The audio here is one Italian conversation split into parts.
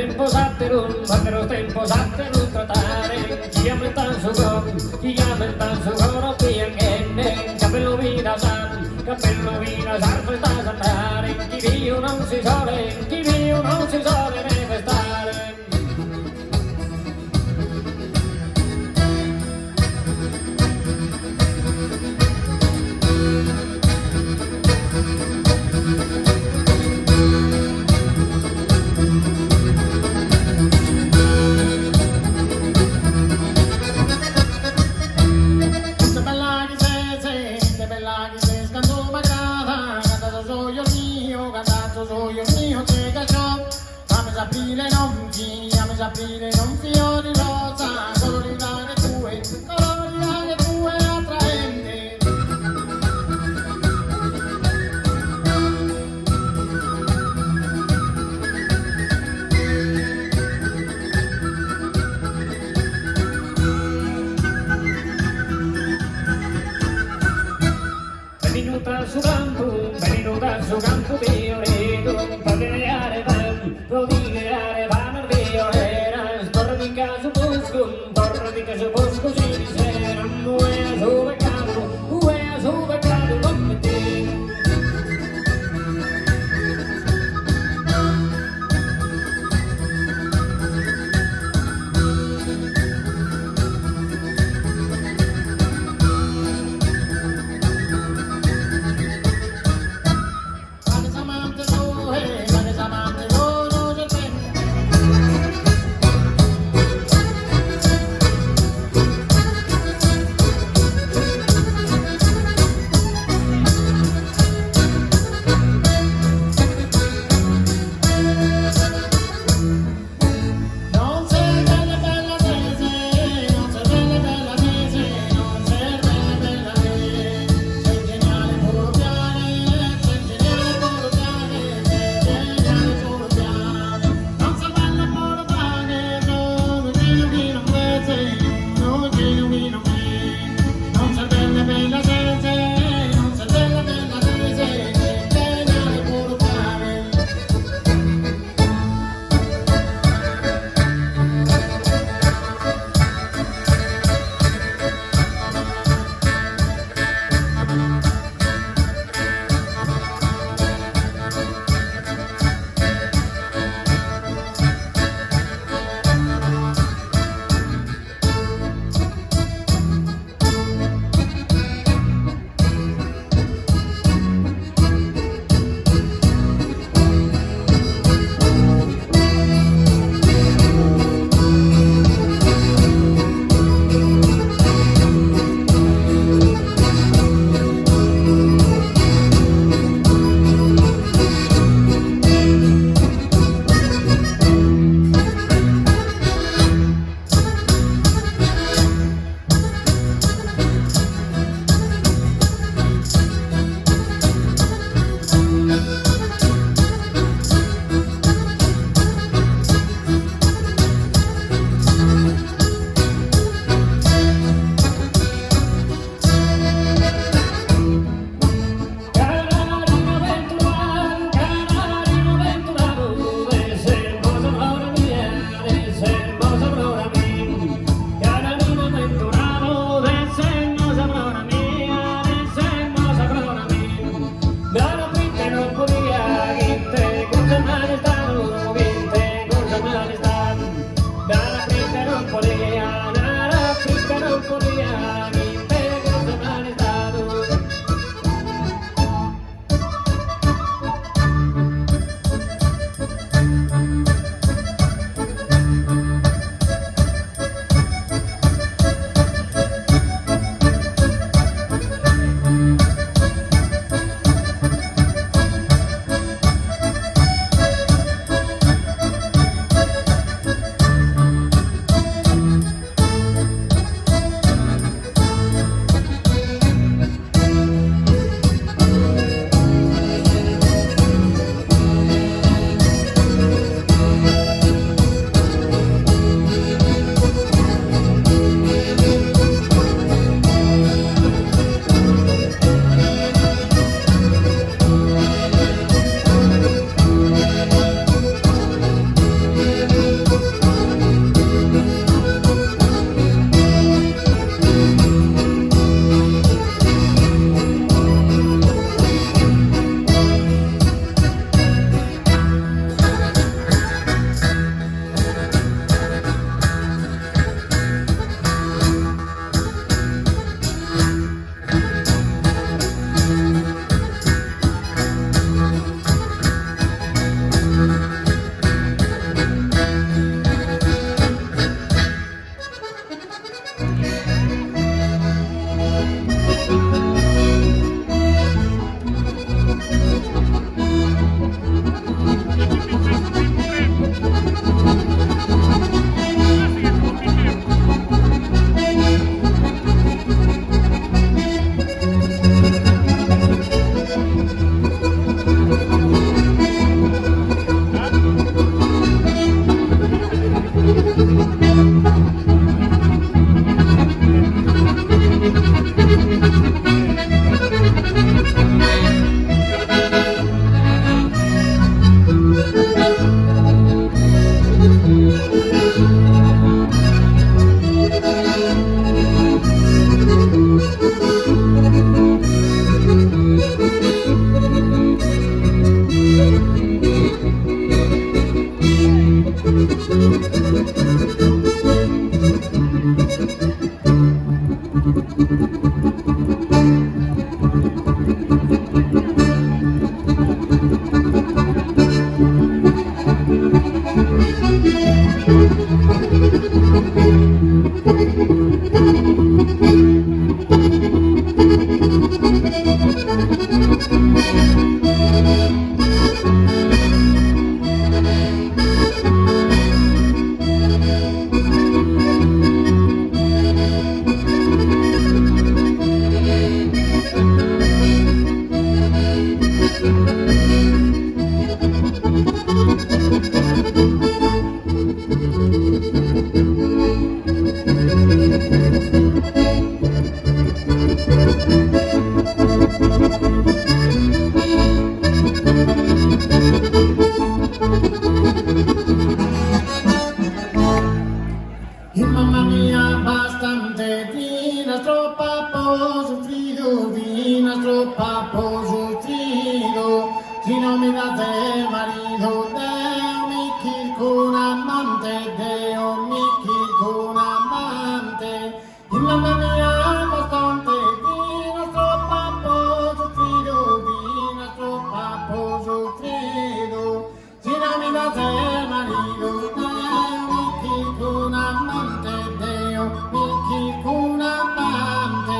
tempo satterun, quando tempo satterun tratare, chi ammetta su coro, chi ammetta su coro, piangenne, capello vina san, festa saltare, chi viu non si sole, chi viu non si sole manifestare. Aprile non fiori rosa, colori tue attraenti. Venuta su campo Dilliriana, provigare van al Dilliriana, torre di casa busco, si sera, ue a su peccato, non mi tiro. Amante Y mamma mía, bastante vinas, troppa po sufrido, vinas, troppa po sufrido. Si no me das el marido, Deo mi kill con amante, Deo mi kill con amante. Y mamma mía, bastante vinas, troppa po sufrido, vinas, troppa po sufrido. Si no me das el marido, Deo mi kill con amante, Deo mi kill con amante.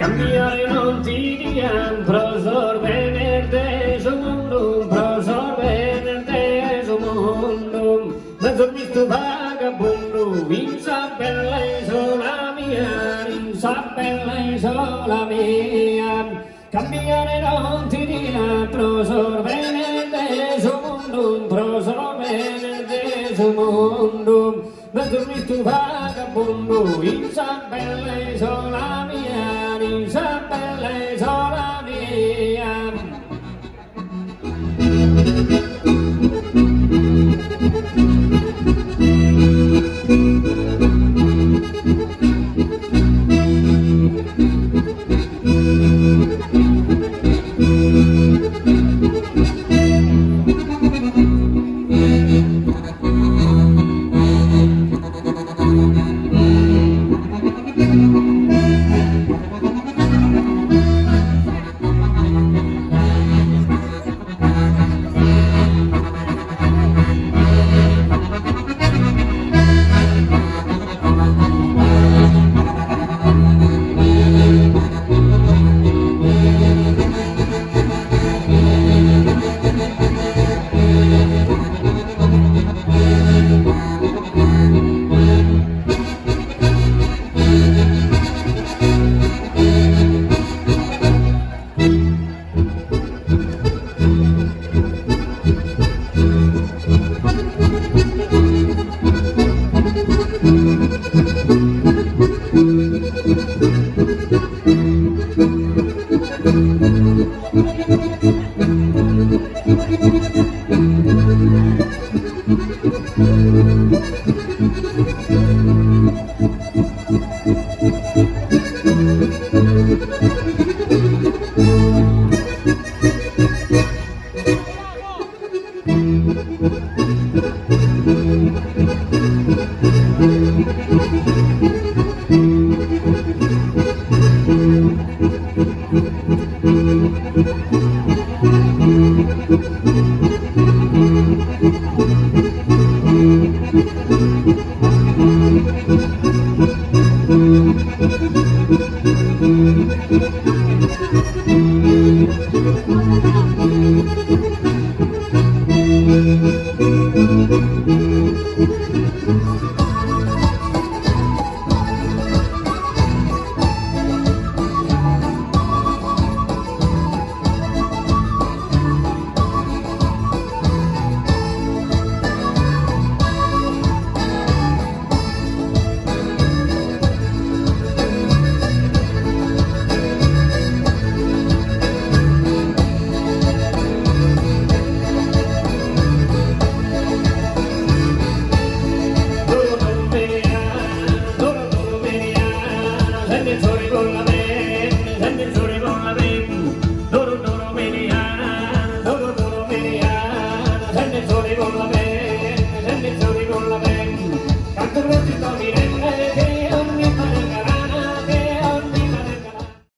Cambiare non ti diam, prosor venerde su mundo, prosor venerde su mundo. Mezzo visto vagabondo, in sa bella isola mia, in sa bella isola mia. Cambiare non ti diam, prosor venerde su mundo, prosor venerde su mondo. Mezzo visto vagabondo, in sa bella isola mia, in sa bella isola mia. con la mente, se mezz'ora con la mente, canto per ti sto